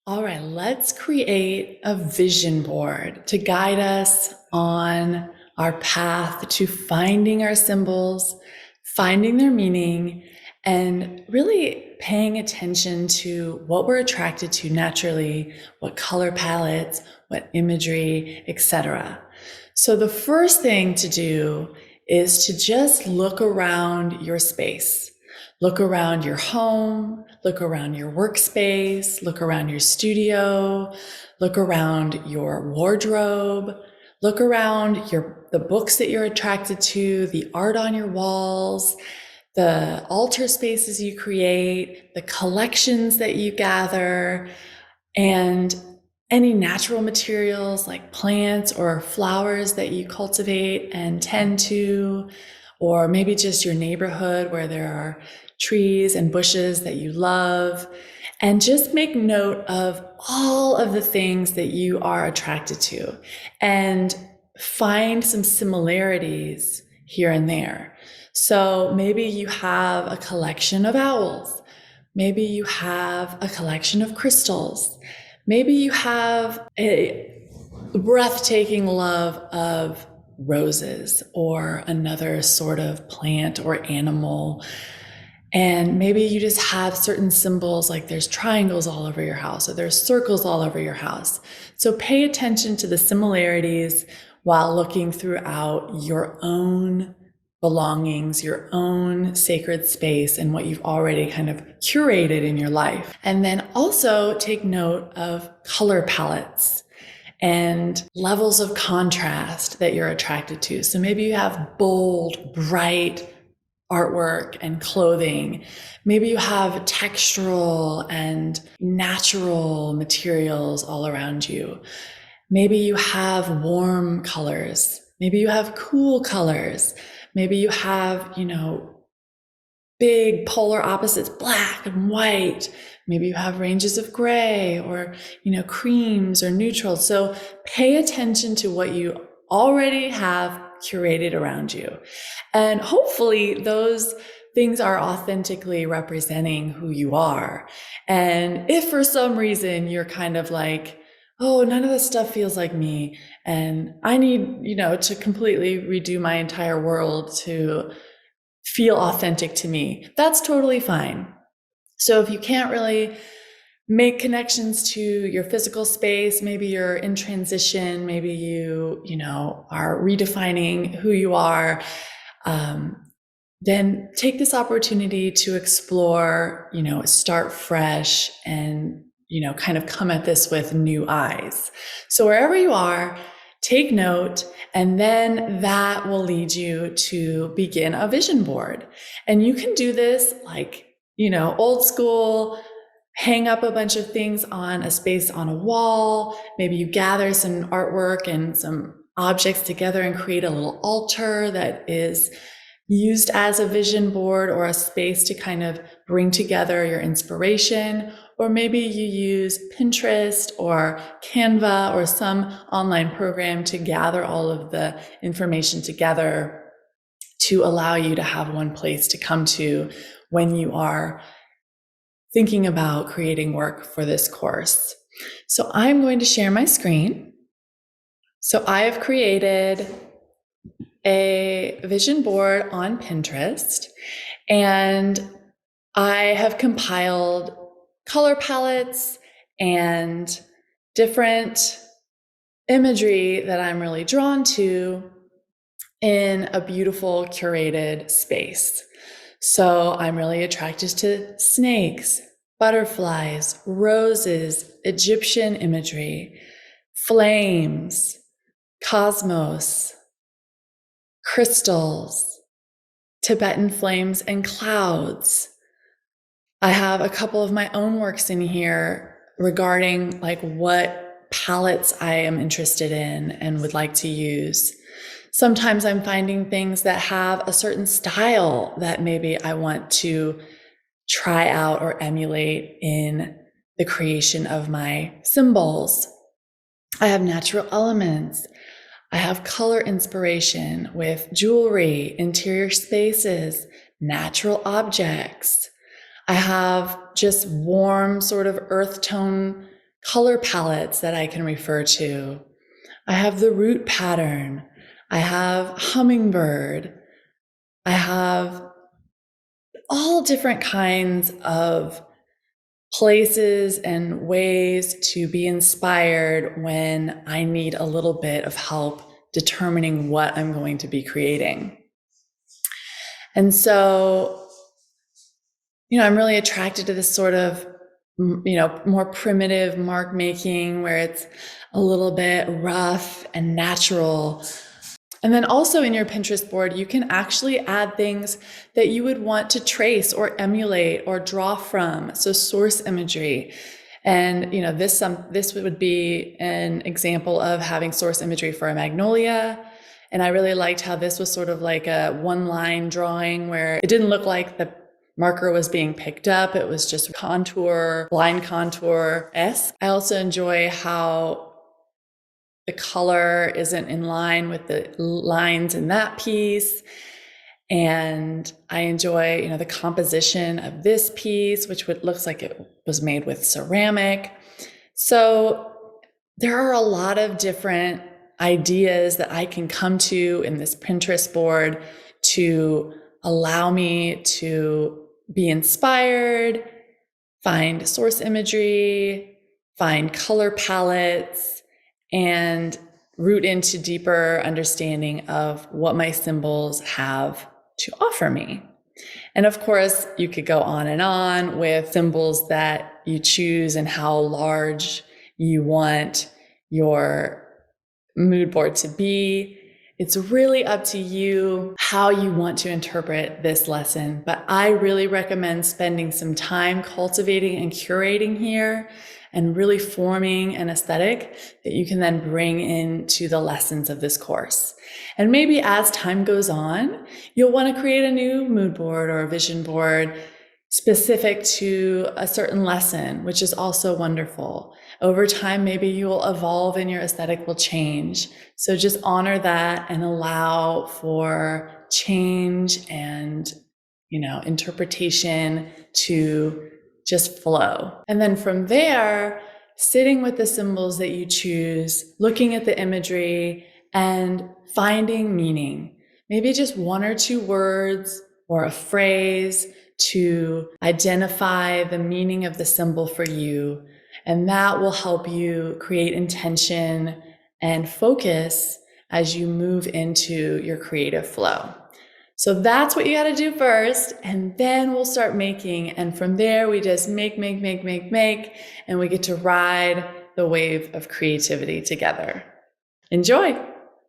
All right, let's create a vision board to guide us on our path to finding our symbols, finding their meaning, and really paying attention to what we're attracted to naturally, what color palettes, what imagery, etc. So the first thing to do is to just look around your space. Look around your home, look around your workspace, look around your studio, look around your wardrobe, look around the books that you're attracted to, the art on your walls, the altar spaces you create, the collections that you gather, and any natural materials like plants or flowers that you cultivate and tend to, or maybe just your neighborhood where there are trees and bushes that you love. And just make note of all of the things that you are attracted to and find some similarities here and there. So maybe you have a collection of owls. Maybe you have a collection of crystals. Maybe you have a breathtaking love of roses or another sort of plant or animal. And maybe you just have certain symbols, like there's triangles all over your house or there's circles all over your house. So pay attention to the similarities while looking throughout your own belongings, your own sacred space, and what you've already kind of curated in your life. And then also take note of color palettes and levels of contrast that you're attracted to. So maybe you have bold, bright artwork and clothing. Maybe you have textural and natural materials all around you. Maybe you have warm colors. Maybe you have cool colors. Maybe you have, big polar opposites, black and white. Maybe you have ranges of gray or, creams or neutrals. So pay attention to what you already have curated around you. And hopefully those things are authentically representing who you are. And if for some reason you're kind of like, oh, none of this stuff feels like me, and I need, to completely redo my entire world to feel authentic to me, that's totally fine. So if you can't really make connections to your physical space, maybe you're in transition, maybe you are redefining who you are, then take this opportunity to explore, start fresh and, kind of come at this with new eyes. So wherever you are, take note, and then that will lead you to begin a vision board. And you can do this like, old school, hang up a bunch of things on a space on a wall. Maybe you gather some artwork and some objects together and create a little altar that is used as a vision board or a space to kind of bring together your inspiration. Or maybe you use Pinterest or Canva or some online program to gather all of the information together to allow you to have one place to come to when you are thinking about creating work for this course. So I'm going to share my screen. So I have created a vision board on Pinterest, and I have compiled color palettes and different imagery that I'm really drawn to in a beautiful curated space. So I'm really attracted to snakes, butterflies, roses, Egyptian imagery, flames, cosmos, crystals, Tibetan flames, and clouds. I have a couple of my own works in here regarding like what palettes I am interested in and would like to use. Sometimes I'm finding things that have a certain style that maybe I want to try out or emulate in the creation of my symbols. I have natural elements. I have color inspiration with jewelry, interior spaces, natural objects. I have just warm sort of earth tone color palettes that I can refer to. I have the root pattern. I have hummingbird. I have all different kinds of places and ways to be inspired when I need a little bit of help determining what I'm going to be creating. And so, I'm really attracted to this sort of, more primitive mark making where it's a little bit rough and natural. And then also in your Pinterest board, you can actually add things that you would want to trace or emulate or draw from. So source imagery. And, this would be an example of having source imagery for a magnolia. And I really liked how this was sort of like a one-line drawing where it didn't look like the marker was being picked up. It was just contour, line contour-esque. I also enjoy how the color isn't in line with the lines in that piece. And I enjoy, the composition of this piece, which looks like it was made with ceramic. So there are a lot of different ideas that I can come to in this Pinterest board to allow me to be inspired, find source imagery, find color palettes, and root into deeper understanding of what my symbols have to offer me. And of course, you could go on and on with symbols that you choose and how large you want your mood board to be. It's really up to you how you want to interpret this lesson, but I really recommend spending some time cultivating and curating here and really forming an aesthetic that you can then bring into the lessons of this course. And maybe as time goes on, you'll want to create a new mood board or a vision board specific to a certain lesson, which is also wonderful. Over time, maybe you will evolve and your aesthetic will change. So just honor that and allow for change and, interpretation to just flow. And then from there, sitting with the symbols that you choose, looking at the imagery and finding meaning. Maybe just one or two words or a phrase to identify the meaning of the symbol for you. And that will help you create intention and focus as you move into your creative flow. So that's what you got to do first. And then we'll start making. And from there, we just make. And we get to ride the wave of creativity together. Enjoy.